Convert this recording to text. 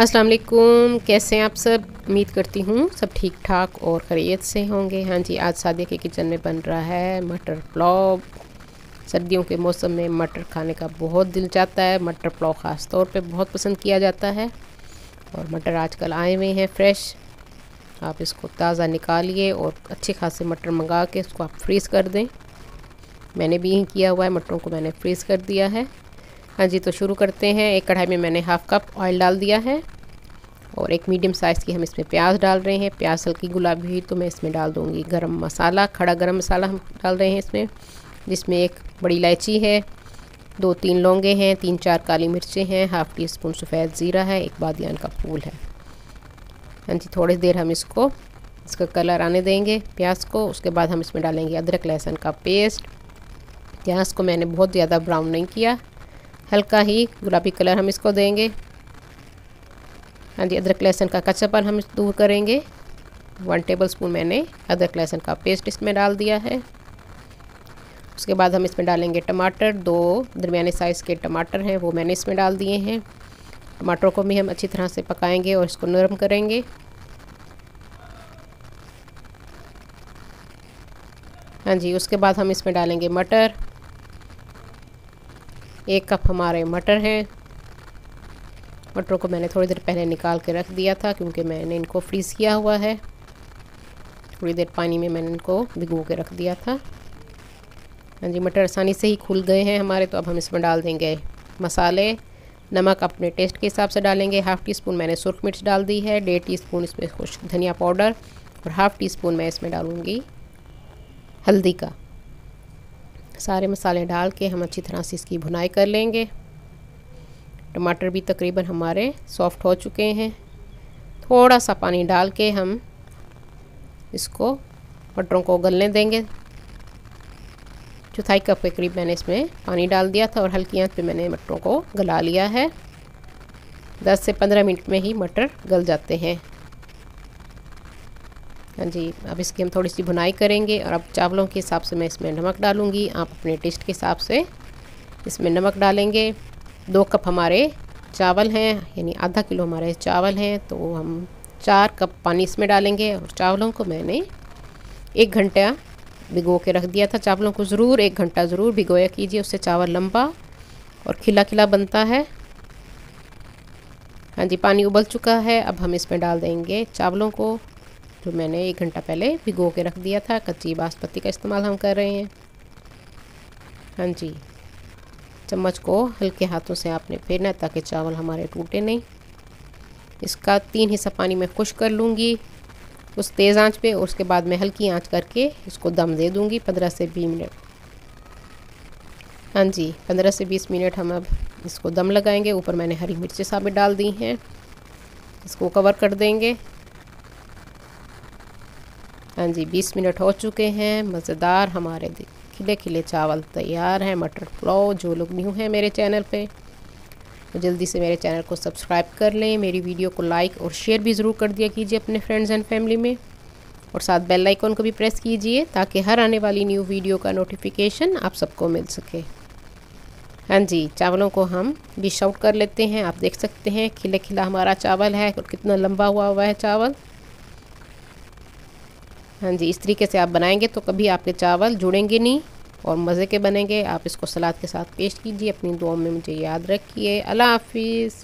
अस्सलाम वालेकुम, कैसे हैं आप सब। उम्मीद करती हूँ सब ठीक ठाक और खैरियत से होंगे। हाँ जी, आज सादिया के किचन में बन रहा है मटर पुलाव। सर्दियों के मौसम में मटर खाने का बहुत दिल चाहता है। मटर पुलाव ख़ास तौर पे बहुत पसंद किया जाता है। और मटर आजकल आए हुए हैं फ्रेश। आप इसको ताज़ा निकालिए और अच्छे खासे मटर मंगा के इसको आप फ्रीज़ कर दें। मैंने भी यही किया हुआ है, मटरों को मैंने फ्रीज़ कर दिया है। हाँ जी, तो शुरू करते हैं। एक कढ़ाई में मैंने हाफ़ कप ऑयल डाल दिया है और एक मीडियम साइज़ की हम इसमें प्याज डाल रहे हैं। प्याज हल्की गुलाबी हुई तो मैं इसमें डाल दूँगी गरम मसाला। खड़ा गरम मसाला हम डाल रहे हैं इसमें, जिसमें एक बड़ी इलायची है, 2-3 लौंगे हैं, 3-4 काली मिर्चें हैं, हाफ़ टी स्पून सफ़ेद ज़ीरा है, एक बादियान का फूल है। हाँ जी, थोड़ी देर हम इसका कलर आने देंगे प्याज को। उसके बाद हम इसमें डालेंगे अदरक लहसुन का पेस्ट। प्याज को मैंने बहुत ज़्यादा ब्राउन नहीं किया, हल्का ही गुलाबी कलर हम इसको देंगे। हाँ जी, अदरक लहसुन का कच्चापन हम दूर करेंगे। 1 टेबलस्पून मैंने अदरक लहसुन का पेस्ट इसमें डाल दिया है। उसके बाद हम इसमें डालेंगे टमाटर। 2 दरमियाने साइज़ के टमाटर हैं, वो मैंने इसमें डाल दिए हैं। टमाटरों को भी हम अच्छी तरह से पकाएंगे और इसको नरम करेंगे। हाँ जी, उसके बाद हम इसमें डालेंगे मटर। 1 कप हमारे मटर हैं। मटरों को मैंने थोड़ी देर पहले निकाल के रख दिया था क्योंकि मैंने इनको फ्रीज़ किया हुआ है। थोड़ी देर पानी में मैंने इनको भिगो के रख दिया था। हाँ जी, मटर आसानी से ही खुल गए हैं हमारे। तो अब हम इसमें डाल देंगे मसाले। नमक अपने टेस्ट के हिसाब से डालेंगे। हाफ़ टी स्पून मैंने सुरख मिर्च डाल दी है, 1.5 टीस्पून इसमें कुछ धनिया पाउडर और हाफ़ टी स्पून मैं इसमें डालूँगी हल्दी का। सारे मसाले डाल के हम अच्छी तरह से इसकी भुनाई कर लेंगे। टमाटर भी तकरीबन हमारे सॉफ़्ट हो चुके हैं। थोड़ा सा पानी डाल के हम इसको मटरों को गलने देंगे। 1/4 कप के करीब मैंने इसमें पानी डाल दिया था और हल्की आंच पे मैंने मटरों को गला लिया है। 10 से 15 मिनट में ही मटर गल जाते हैं। हाँ जी, अब इसकी हम थोड़ी सी भुनाई करेंगे और अब चावलों के हिसाब से मैं इसमें नमक डालूँगी। आप अपने टेस्ट के हिसाब से इसमें नमक डालेंगे। 2 कप हमारे चावल हैं, यानी आधा किलो हमारे चावल हैं, तो हम 4 कप पानी इसमें डालेंगे। और चावलों को मैंने 1 घंटा भिगो के रख दिया था। चावलों को ज़रूर 1 घंटा ज़रूर भिगोया कीजिए, उससे चावल लंबा और खिला खिला बनता है। हाँ जी, पानी उबल चुका है। अब हम इसमें डाल देंगे चावलों को जो मैंने 1 घंटा पहले भिगो के रख दिया था। कच्ची बासमती का इस्तेमाल हम कर रहे हैं। हाँ जी, चम्मच को हल्के हाथों से आपने फेरना है ताकि चावल हमारे टूटे नहीं। इसका 3 हिस्सा पानी में खुश्क कर लूँगी उस तेज़ आंच पे। उसके बाद मैं हल्की आंच करके इसको दम दे दूँगी 15 से 20 मिनट। हाँ जी, 15 से 20 मिनट हम अब इसको दम लगाएंगे। ऊपर मैंने हरी मिर्चें साबित डाल दी हैं, इसको कवर कर देंगे। हाँ जी, 20 मिनट हो चुके हैं। मज़ेदार हमारे खिले खिले चावल तैयार हैं। मटर पुलाव। जो लोग न्यू हैं मेरे चैनल पे तो जल्दी से मेरे चैनल को सब्सक्राइब कर लें। मेरी वीडियो को लाइक और शेयर भी ज़रूर कर दिया कीजिए अपने फ्रेंड्स एंड फैमिली में। और साथ बेल आइकन को भी प्रेस कीजिए ताकि हर आने वाली न्यू वीडियो का नोटिफिकेशन आप सबको मिल सके। हाँ जी, चावलों को हम डिश आउट कर लेते हैं। आप देख सकते हैं खिले खिला हमारा चावल है और कितना लंबा हुआ है चावल। हाँ जी, इस तरीके से आप बनाएंगे तो कभी आपके चावल जुड़ेंगे नहीं और मज़े के बनेंगे। आप इसको सलाद के साथ पेश कीजिए। अपनी दुआओं में मुझे याद रखिए। अल्लाह हाफिज़।